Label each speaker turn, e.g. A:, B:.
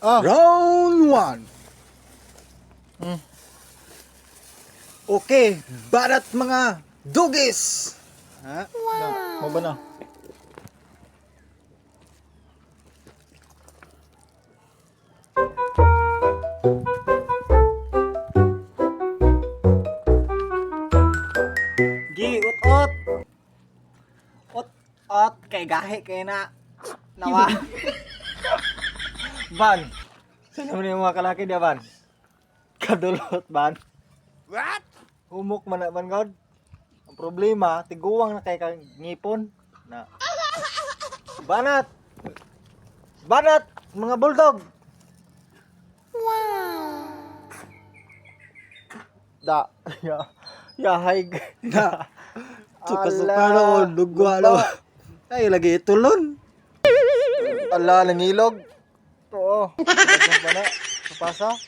A: Round 1. Okay, barat mga dugis. Ha?
B: Mo ba na?
A: Gi ut-ut. Ut-ut kay gahi kay na nawa. Ban. Sino man yung mga kalaki dia ban? Kadulot ban. What? Humok man na man god. Ang problema, tiguwang na kay kang ngipon na. Banat. Banat mga bulldog. Da. Ya hay. Da. Suka-suka na dugwa na. Ay lagi itulon. Ala nangilog. Oo. Ano pa na? Kapasa.